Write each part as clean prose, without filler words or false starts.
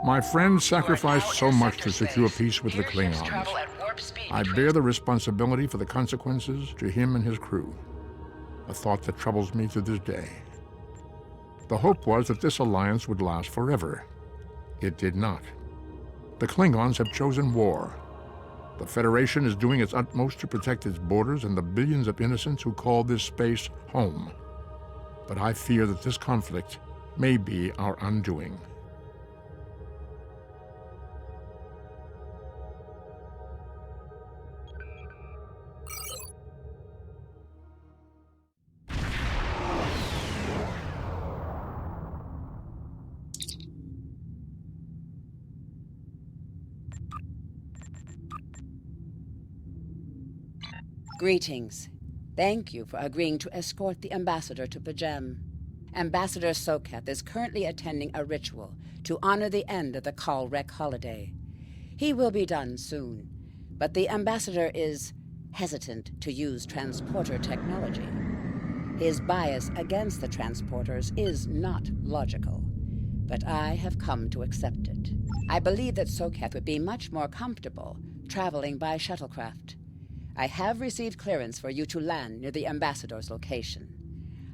My friend sacrificed so much to secure peace with the Klingons. I bear the responsibility for the consequences to him and his crew, a thought that troubles me to this day. The hope was that this alliance would last forever. It did not. The Klingons have chosen war. The Federation is doing its utmost to protect its borders and the billions of innocents who call this space home. But I fear that this conflict may be our undoing. Greetings. Thank you for agreeing to escort the ambassador to Pajem. Ambassador Sokath is currently attending a ritual to honor the end of the Kalrek holiday. He will be done soon, but the ambassador is hesitant to use transporter technology. His bias against the transporters is not logical, but I have come to accept it. I believe that Sokath would be much more comfortable traveling by shuttlecraft. I have received clearance for you to land near the ambassador's location.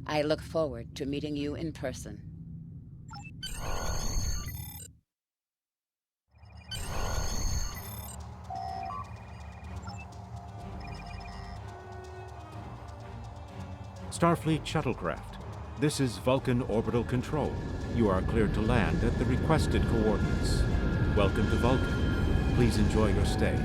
I look forward to meeting you in person. Starfleet Shuttlecraft. This is Vulcan Orbital Control. You are cleared to land at the requested coordinates. Welcome to Vulcan. Please enjoy your stay.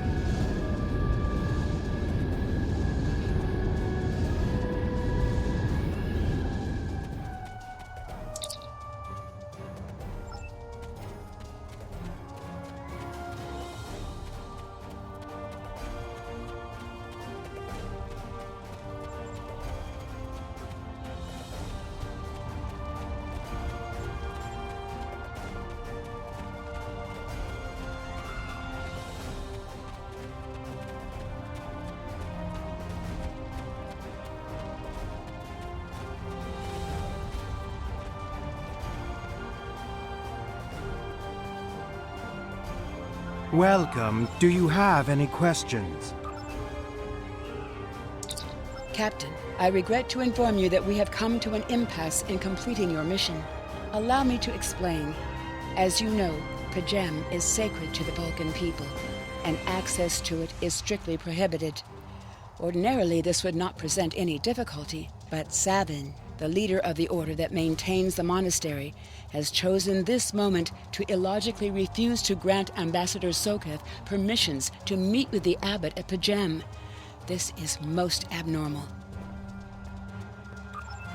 Welcome. Do you have any questions? Captain, I regret to inform you that we have come to an impasse in completing your mission. Allow me to explain. As you know, Pajem is sacred to the Vulcan people, and access to it is strictly prohibited. Ordinarily, this would not present any difficulty, but Savin, the leader of the order that maintains the monastery, has chosen this moment to illogically refuse to grant Ambassador Sokath permissions to meet with the abbot at Pajem. This is most abnormal.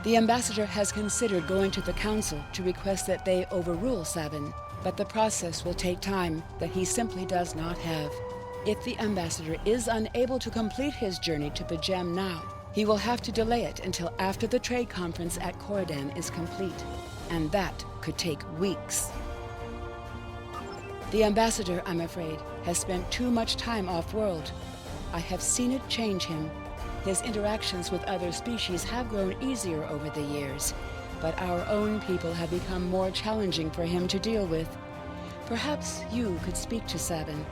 The ambassador has considered going to the council to request that they overrule Savin, but the process will take time that he simply does not have. If the ambassador is unable to complete his journey to Pajem now, he will have to delay it until after the trade conference at Coridan is complete, and that could take weeks. The ambassador, I'm afraid, has spent too much time off-world. I have seen it change him. His interactions with other species have grown easier over the years, but our own people have become more challenging for him to deal with. Perhaps you could speak to Savin.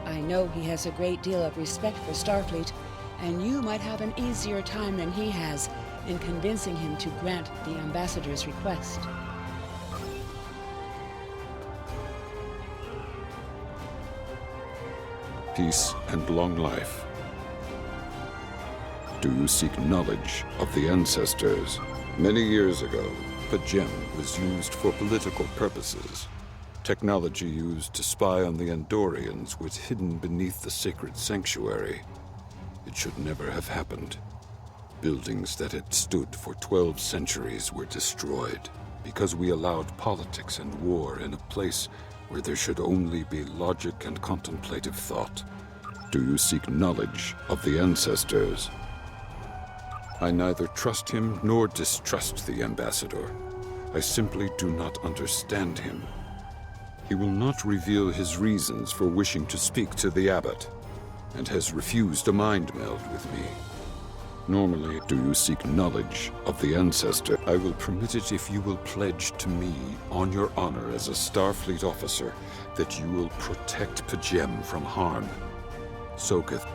I know he has a great deal of respect for Starfleet, and you might have an easier time than he has in convincing him to grant the ambassador's request. Peace and long life. Do you seek knowledge of the ancestors? Many years ago, Pajem was used for political purposes. Technology used to spy on the Andorians was hidden beneath the sacred sanctuary. It should never have happened. Buildings that had stood for 12 centuries were destroyed because we allowed politics and war in a place where there should only be logic and contemplative thought. Do you seek knowledge of the ancestors? I neither trust him nor distrust the ambassador. I simply do not understand him. He will not reveal his reasons for wishing to speak to the abbot, and has refused a mind meld with me. Normally, do you seek knowledge of the Ancestor? I will permit it if you will pledge to me, on your honor as a Starfleet officer, that you will protect Pajem from harm. Soketh.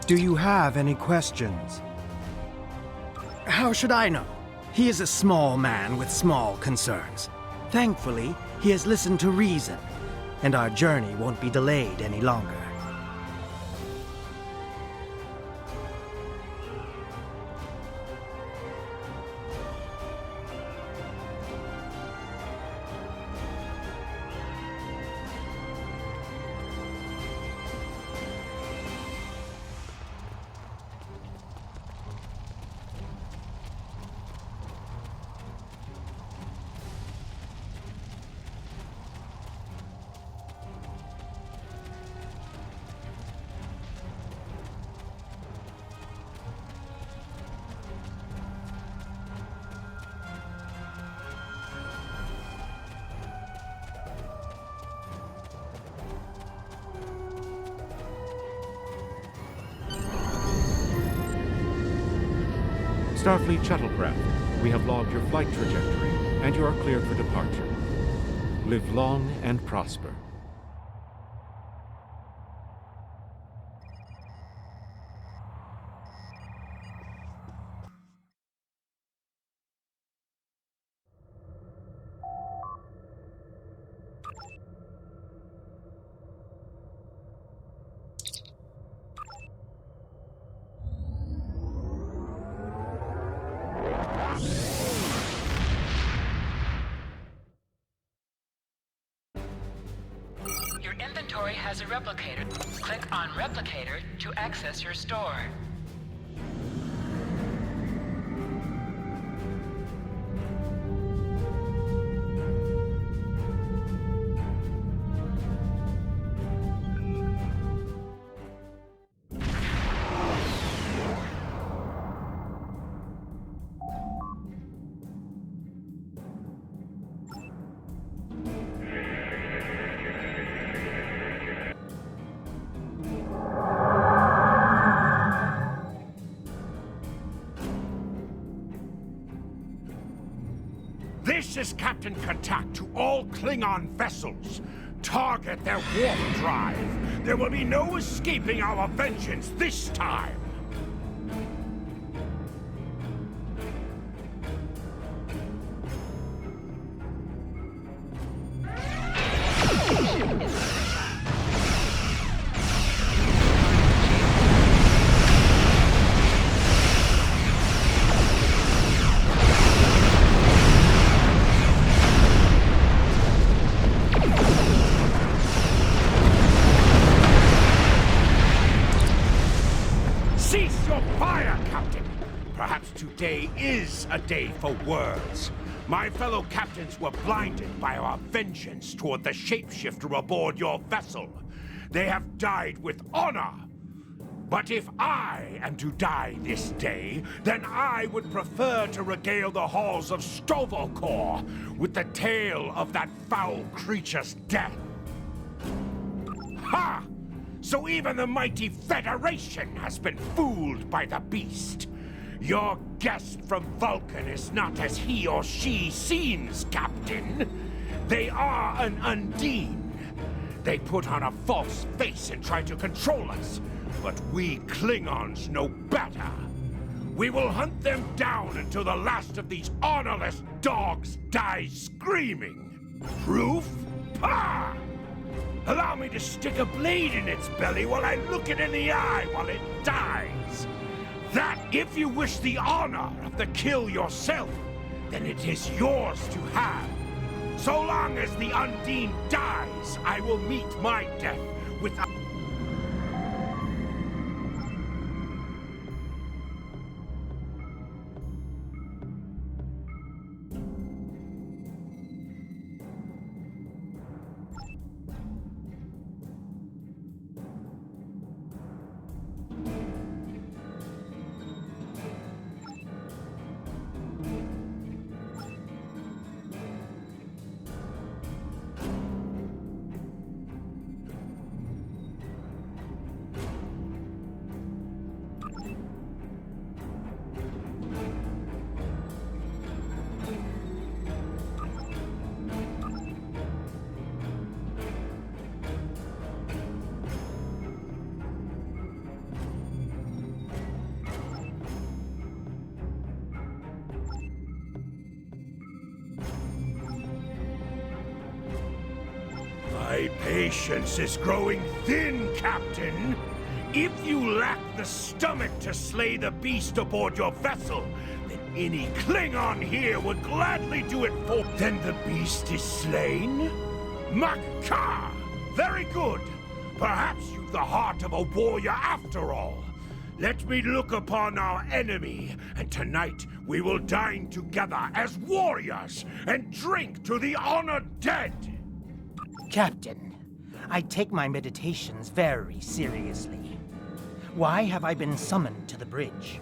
Do you have any questions? How should I know? He is a small man with small concerns. Thankfully, he has listened to reason, and our journey won't be delayed any longer. Starfleet shuttlecraft, we have logged your flight trajectory, and you are cleared for departure. Live long and prosper. Your inventory has a replicator. Click on Replicator to access your store. This is Captain Katak to all Klingon vessels. Target their warp drive. There will be no escaping our vengeance this time. Cease your fire, Captain! Perhaps today is a day for words. My fellow captains were blinded by our vengeance toward the shapeshifter aboard your vessel. They have died with honor. But if I am to die this day, then I would prefer to regale the halls of Stovokor with the tale of that foul creature's death. Ha! So even the mighty Federation has been fooled by the beast. Your guest from Vulcan is not as he or she seems, Captain. They are an Undine. They put on a false face and try to control us, but we Klingons know better. We will hunt them down until the last of these honorless dogs dies screaming. Proof? Pah! Allow me to stick a blade in its belly while I look it in the eye while it dies. That, if you wish the honor of the kill yourself, then it is yours to have. So long as the Undine dies, I will meet my death with a... My patience is growing thin, Captain. If you lack the stomach to slay the beast aboard your vessel, then any Klingon here would gladly do it for... Then the beast is slain? Makka! Very good! Perhaps you've the heart of a warrior after all. Let me look upon our enemy, and tonight we will dine together as warriors and drink to the honored dead! Captain, I take my meditations very seriously. Why have I been summoned to the bridge?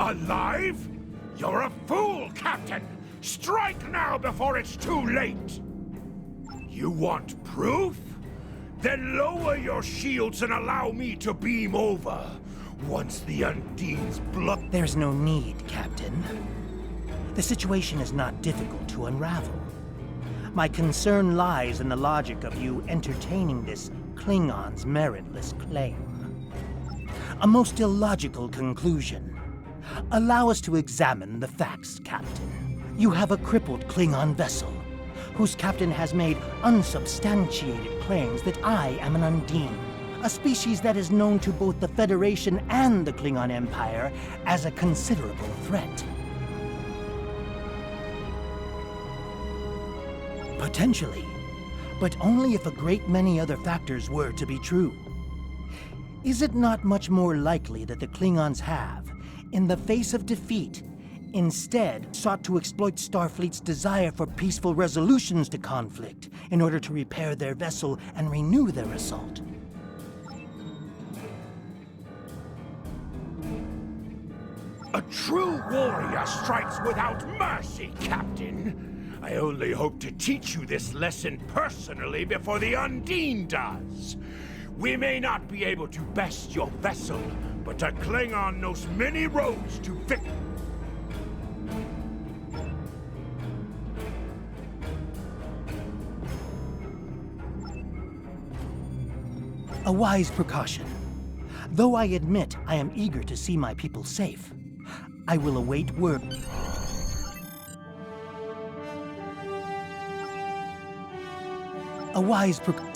Alive? You're a fool, Captain! Strike now before it's too late! You want proof? Then lower your shields and allow me to beam over. Once the Undine's blood... There's no need, Captain. The situation is not difficult to unravel. My concern lies in the logic of you entertaining this Klingon's meritless claim. A most illogical conclusion. Allow us to examine the facts, Captain. You have a crippled Klingon vessel, whose captain has made unsubstantiated claims that I am an Undine, a species that is known to both the Federation and the Klingon Empire as a considerable threat. Potentially, but only if a great many other factors were to be true. Is it not much more likely that the Klingons have, in the face of defeat, instead sought to exploit Starfleet's desire for peaceful resolutions to conflict in order to repair their vessel and renew their assault? A true warrior strikes without mercy, Captain. I only hope to teach you this lesson personally before the Undine does. We may not be able to best your vessel, but a Klingon knows many roads to victory. A wise precaution. Though I admit I am eager to see my people safe, I will await word. A wise precaution.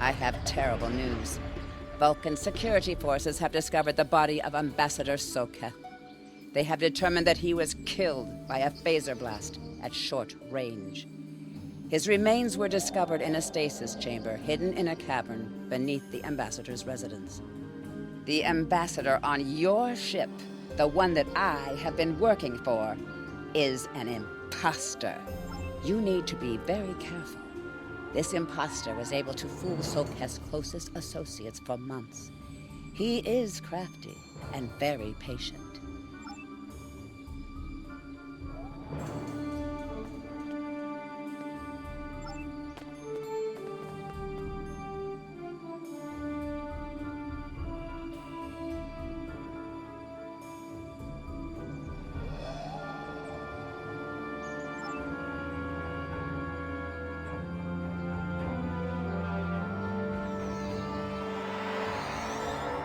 I have terrible news. Vulcan security forces have discovered the body of Ambassador Soketh. They have determined that he was killed by a phaser blast at short range. His remains were discovered in a stasis chamber hidden in a cavern beneath the Ambassador's residence. The Ambassador on your ship, the one that I have been working for, is an imposter. You need to be very careful. This imposter was able to fool Soketh's closest associates for months. He is crafty and very patient.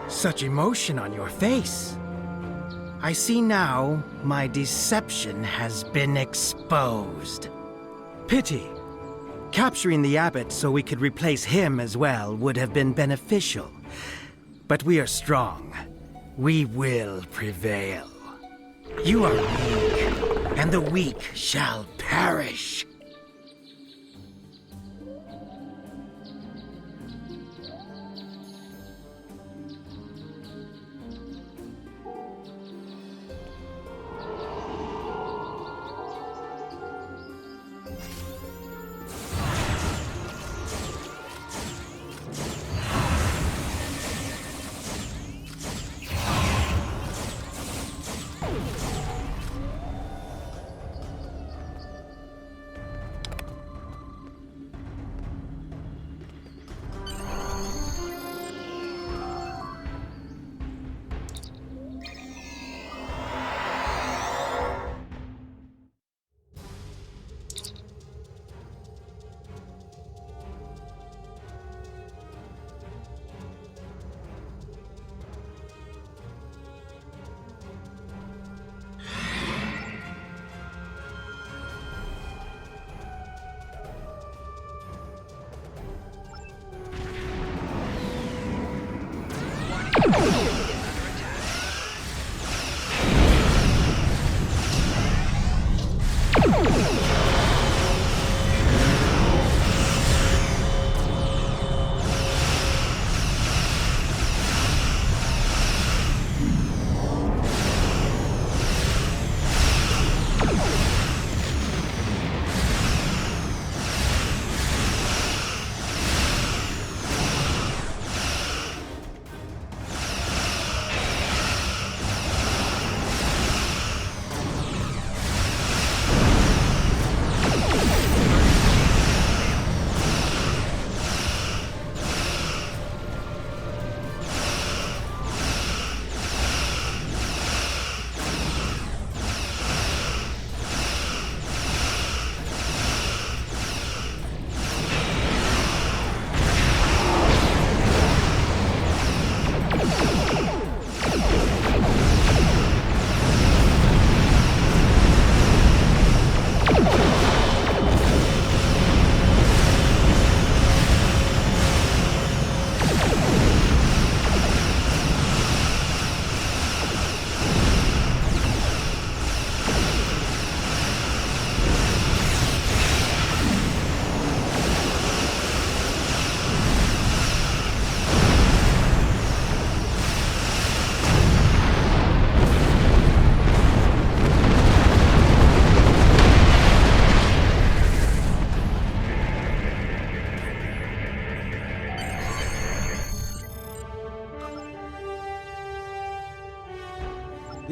Such emotion on your face. I see now my deception has been exposed. Pity. Capturing the abbot so we could replace him as well would have been beneficial. But we are strong. We will prevail. You are weak, and the weak shall perish.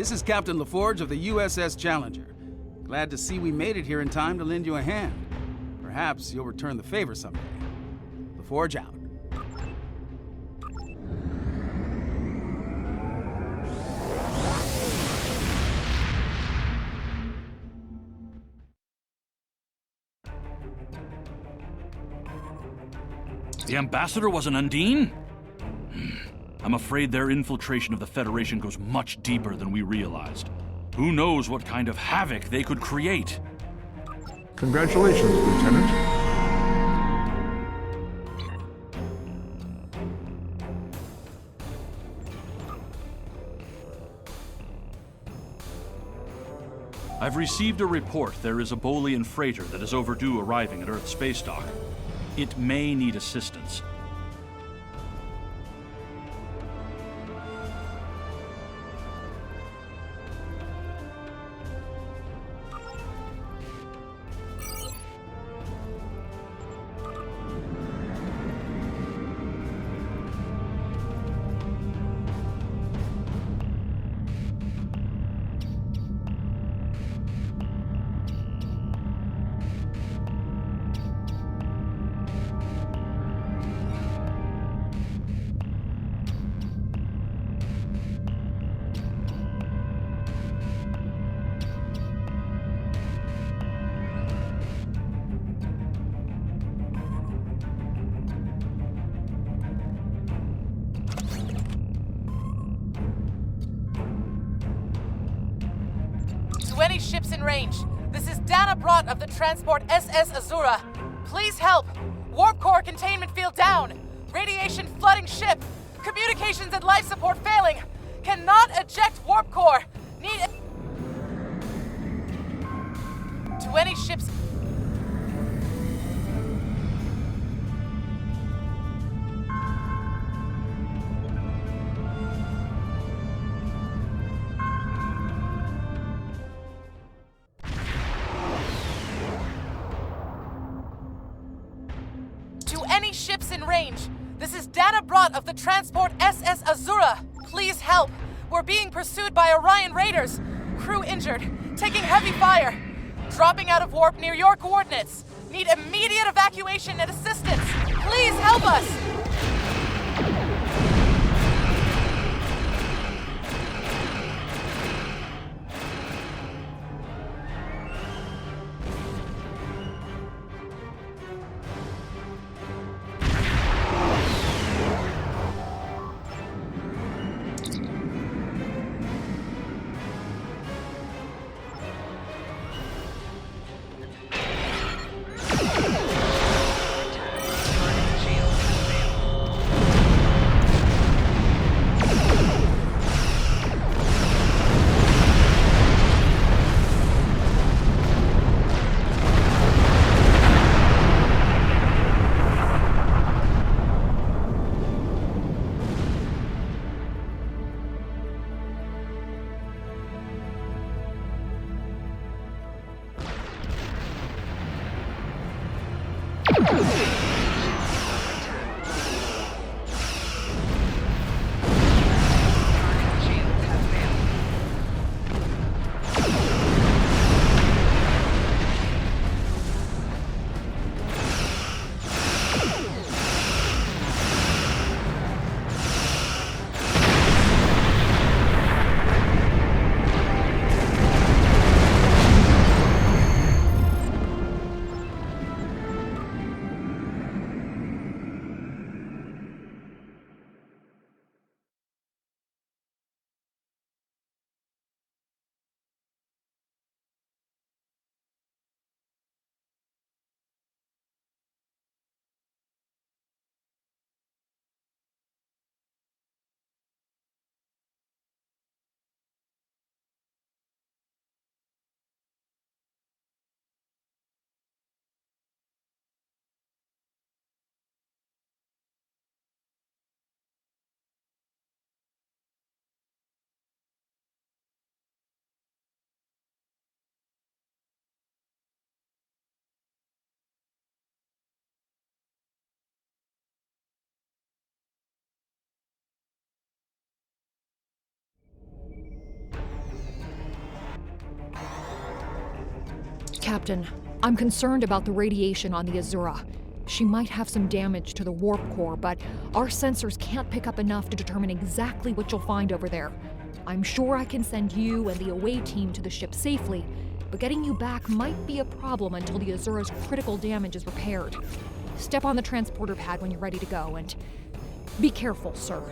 This is Captain LaForge of the USS Challenger. Glad to see we made it here in time to lend you a hand. Perhaps you'll return the favor someday. LaForge out. The Ambassador was an Undine? I'm afraid their infiltration of the Federation goes much deeper than we realized. Who knows what kind of havoc they could create? Congratulations, Lieutenant. I've received a report there is a Bolian freighter that is overdue arriving at Earth space dock. It may need assistance. To any ships in range, this is Dana Brott of the transport SS Azura. Please help. Warp core containment field down. Radiation flooding ship. Communications and life support failing. Cannot eject warp core. Need... To any ships... ships in range. This is Dana Brott of the transport SS Azura. Please help. We're being pursued by Orion raiders. Crew injured. Taking heavy fire. Dropping out of warp near your coordinates. Need immediate evacuation and assistance. Please help us. Captain, I'm concerned about the radiation on the Azura. She might have some damage to the warp core, but our sensors can't pick up enough to determine exactly what you'll find over there. I'm sure I can send you and the away team to the ship safely, but getting you back might be a problem until the Azura's critical damage is repaired. Step on the transporter pad when you're ready to go, and be careful, sir.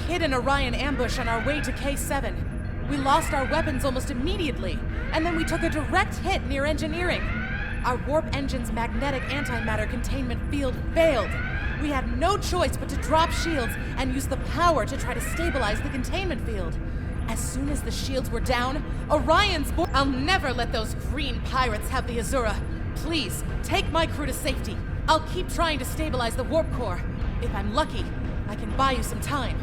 hit an Orion ambush on our way to K7. We lost our weapons almost immediately, and then we took a direct hit near engineering. Our warp engine's magnetic antimatter containment field failed. We had no choice but to drop shields and use the power to try to stabilize the containment field. As soon as the shields were down, Orion's I'll never let those green pirates have the Azura. Please, take my crew to safety. I'll keep trying to stabilize the warp core. If I'm lucky, I can buy you some time.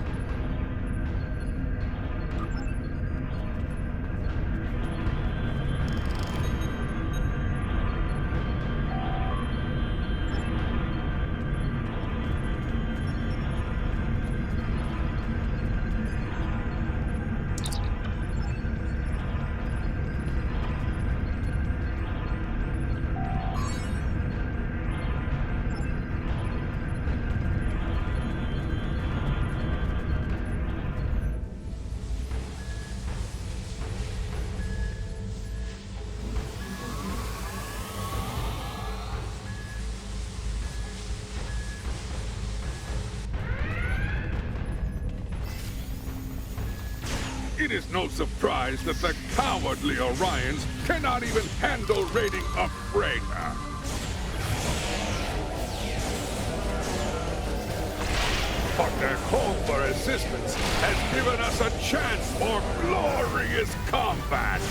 It is no surprise that the cowardly Orions cannot even handle raiding a freighter. But their call for assistance has given us a chance for glorious combat.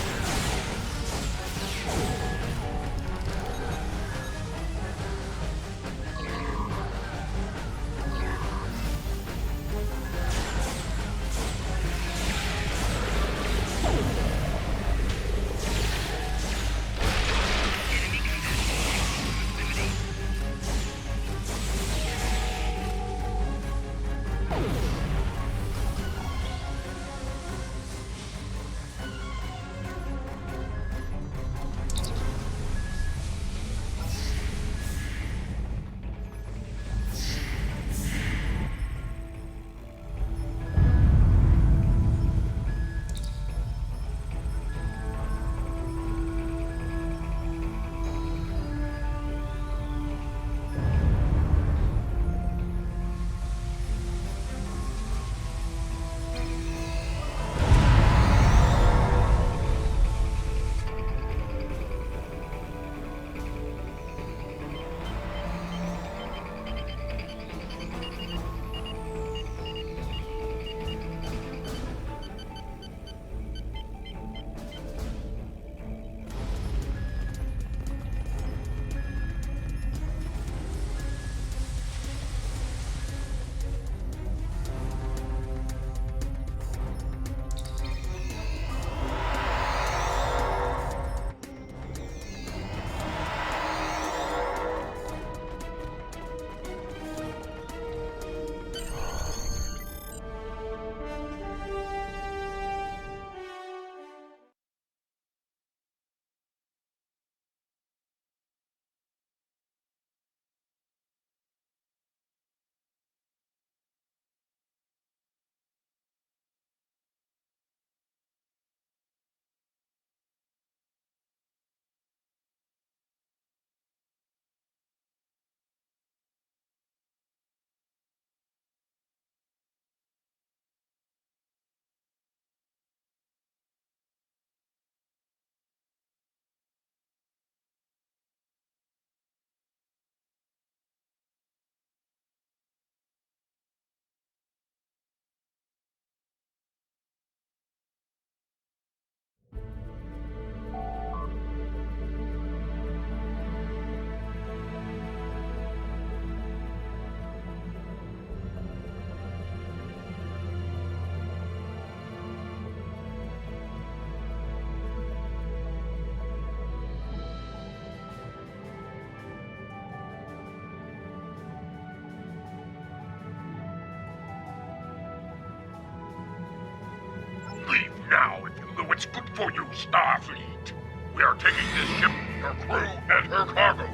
Now, if you know what's good for you, Starfleet. We are taking this ship, her crew, and her cargo.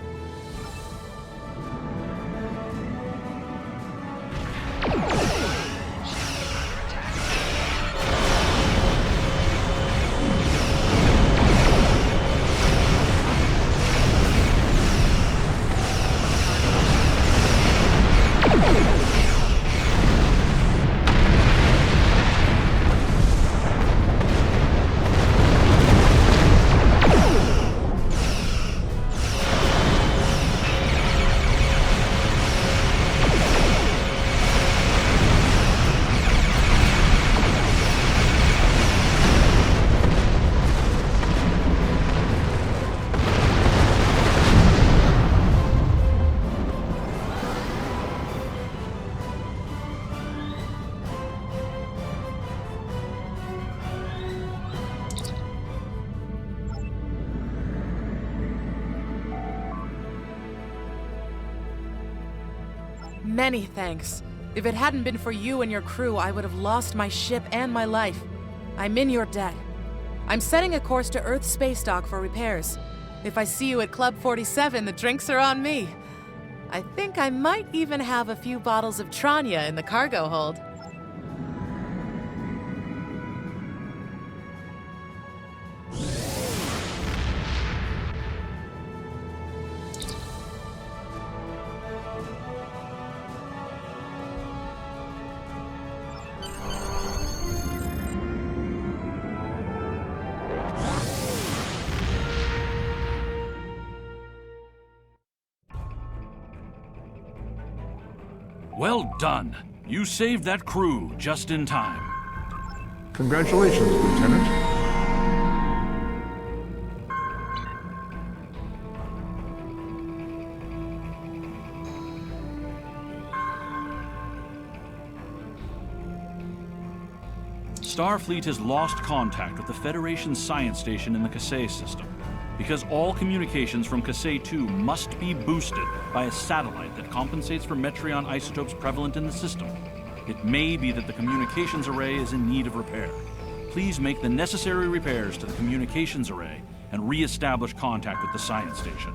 Many thanks. If it hadn't been for you and your crew, I would have lost my ship and my life. I'm in your debt. I'm setting a course to Earth's space dock for repairs. If I see you at Club 47, the drinks are on me. I think I might even have a few bottles of Tranya in the cargo hold. Well done. You saved that crew just in time. Congratulations, Lieutenant. Starfleet has lost contact with the Federation science station in the Kasei system, because all communications from Kasei 2 must be boosted by a satellite that compensates for Metreon isotopes prevalent in the system. It may be that the communications array is in need of repair. Please make the necessary repairs to the communications array and re-establish contact with the science station.